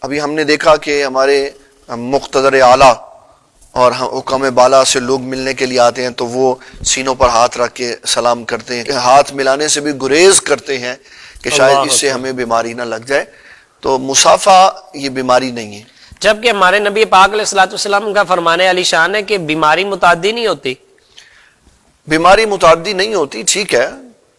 ابھی ہم نے دیکھا کہ ہمارے مقتدر اعلیٰ اور حکام بالا سے لوگ ملنے کے لیے آتے ہیں تو وہ سینوں پر ہاتھ رکھ کے سلام کرتے ہیں، ہاتھ ملانے سے بھی گریز کرتے ہیں کہ شاید اس سے ہمیں بیماری نہ لگ جائے. تو مصافحہ یہ بیماری نہیں ہے. جبکہ ہمارے نبی پاک علیہ الصلوۃ والسلام کا فرمان علی شان ہے کہ بیماری متعدی نہیں ہوتی. بیماری متعدی نہیں ہوتی، ٹھیک ہے،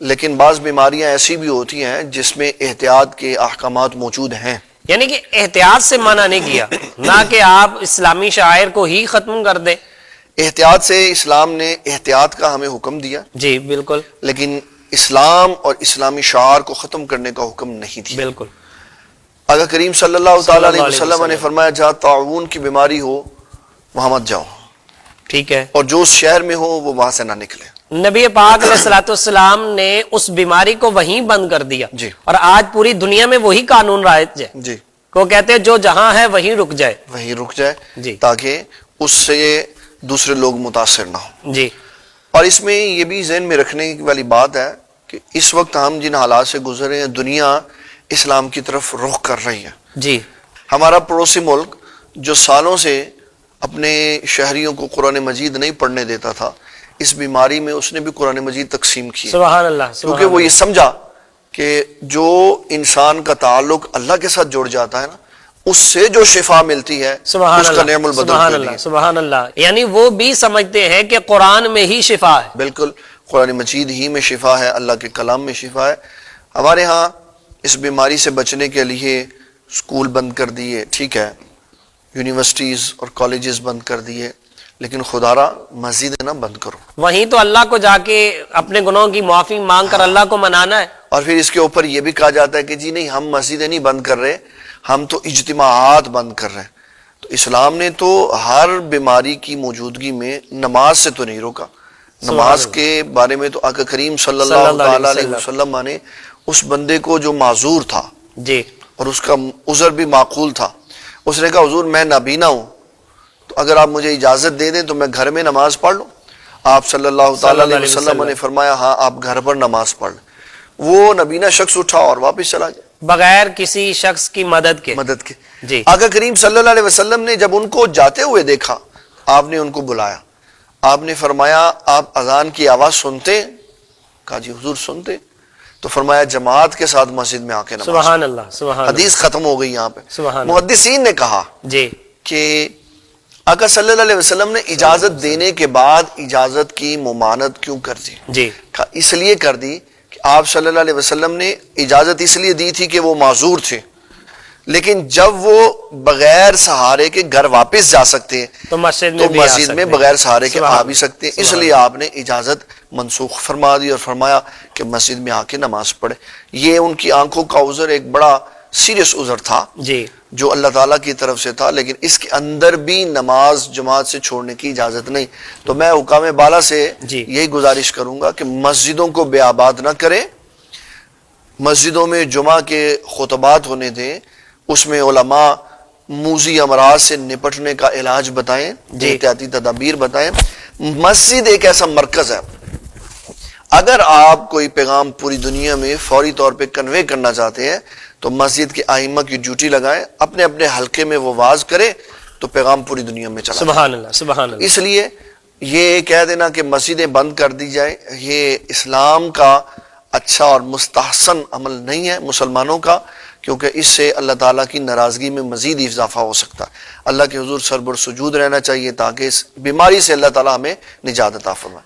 لیکن بعض بیماریاں ایسی بھی ہوتی ہیں جس میں احتیاط کے احکامات موجود ہیں. یعنی کہ احتیاط سے منع نہیں کیا، نہ کہ آپ اسلامی شاعر کو ہی ختم کر دیں. احتیاط سے اسلام نے احتیاط کا ہمیں حکم دیا، جی بالکل، لیکن اسلام اور اسلامی شعار کو ختم کرنے کا حکم نہیں دیا. بالکل. آقا کریم صلی اللہ تعالیٰ علیہ وسلم نے فرمایا جہاں طاعون کی بیماری ہو وہاں مت جاؤ، ٹھیک ہے، اور جو اس شہر میں ہو وہ وہاں سے نہ نکلے. نبی پاک علیہ الصلوۃ والسلام نے اس بیماری کو وہیں بند کر دیا. جی. اور آج پوری دنیا میں وہی قانون رائج ہے. جی، کو کہتے ہیں جو جہاں ہے وہیں رک جائے، وہیں رک جائے، جی، تاکہ اس سے دوسرے لوگ متاثر نہ ہوں. جی. اور اس میں یہ بھی ذہن میں رکھنے والی بات ہے کہ اس وقت ہم جن حالات سے گزرے ہیں، دنیا اسلام کی طرف رخ کر رہی ہے. جی. ہمارا پڑوسی ملک جو سالوں سے اپنے شہریوں کو قرآن مجید نہیں پڑھنے دیتا تھا، اس بیماری میں اس نے بھی قرآن مجید تقسیم کی، سبحان اللہ، کیونکہ وہ یہ سمجھا کہ جو انسان کا تعلق اللہ کے ساتھ جڑ جاتا ہے نا، اس سے جو شفا ملتی ہے اس کا نعم البدل سبحان اللہ، سبحان اللہ. یعنی وہ بھی سمجھتے ہیں کہ قرآن میں ہی شفا ہے. بالکل، قرآن مجید ہی میں شفا ہے، اللہ کے کلام میں شفا ہے. ہمارے ہاں اس بیماری سے بچنے کے لیے اسکول بند کر دیے، ٹھیک ہے، یونیورسٹیز اور کالجز بند کر دیے، لیکن خدارا مسجد نہ بند کرو. وہیں تو اللہ کو جا کے اپنے گناہوں کی معافی مانگ کر اللہ کو منانا ہے. اور پھر اس کے اوپر یہ بھی کہا جاتا ہے کہ جی نہیں، ہم مسجدیں نہیں بند کر رہے، ہم تو اجتماعات بند کر رہے ہیں. تو اسلام نے تو ہر بیماری کی موجودگی میں نماز سے تو نہیں روکا. نماز کے بارے میں تو آقا کریم صلی اللہ تعالی علیہ وسلم نے اس بندے کو جو معذور تھا، جی، اور اس کا عذر بھی معقول تھا، اس نے کہا حضور میں نابینا ہوں، تو اگر آپ مجھے اجازت دے دیں تو میں گھر میں نماز پڑھ لوں. آپ صلی اللہ تعالی علیہ وسلم نے فرمایا ہاں آپ گھر پر نماز پڑھ لیں. وہ نابینا شخص اٹھا اور واپس چلا گیا بغیر کسی شخص کی مدد کے. جی. آقا کریم صلی اللہ علیہ وسلم نے جب ان کو جاتے ہوئے دیکھا، آپ نے ان کو بلایا، آپ نے فرمایا آپ اذان کی آواز سنتے؟ کہا جی حضور سنتے. تو فرمایا جماعت کے ساتھ مسجد میں آ کے نماز. سبحان اللہ، سبحان حدیث ختم ہو گئی یہاں پہ. سبحان محدثین نے کہا جی کہ آقا صلی اللہ علیہ وسلم نے اجازت دینے کے بعد اجازت کی ممانعت کیوں کر دی؟ جی، اس لیے کر دی کہ آپ صلی اللہ علیہ وسلم نے اجازت اس لیے دی تھی کہ وہ معذور تھے، لیکن جب وہ بغیر سہارے کے گھر واپس جا سکتے ہیں تو مسجد میں بغیر سہارے کے آ بھی سکتے ہیں. اس لیے آپ نے اجازت منسوخ فرما دی اور فرمایا کہ مسجد میں آ کے نماز پڑھے. یہ ان کی آنکھوں کا عذر ایک بڑا سیریس عذر تھا جی، جو اللہ تعالیٰ کی طرف سے تھا، لیکن اس کے اندر بھی نماز جماعت سے چھوڑنے کی اجازت نہیں. تو میں حکام بالا سے یہی گزارش کروں گا کہ مسجدوں کو بے آباد نہ کریں، مسجدوں میں جمعہ کے خطبات ہونے دیں، اس میں علماء موذی امراض سے نپٹنے کا علاج بتائیں، احتیاطی تدابیر بتائیں. مسجد ایک ایسا مرکز ہے، اگر آپ کوئی پیغام پوری دنیا میں فوری طور پہ کنوے کرنا چاہتے ہیں تو مسجد کے ائمہ کی ڈیوٹی لگائیں، اپنے اپنے حلقے میں وہ واز کرے تو پیغام پوری دنیا میں چلا. سبحان اللہ، سبحان اللہ. اس لیے یہ کہہ دینا کہ مسجدیں بند کر دی جائیں، یہ اسلام کا اچھا اور مستحسن عمل نہیں ہے مسلمانوں کا، کیونکہ اس سے اللہ تعالیٰ کی ناراضگی میں مزید اضافہ ہو سکتا ہے. اللہ کے حضور سربر سجود رہنا چاہیے تاکہ اس بیماری سے اللہ تعالیٰ ہمیں نجات عطا فرمائے.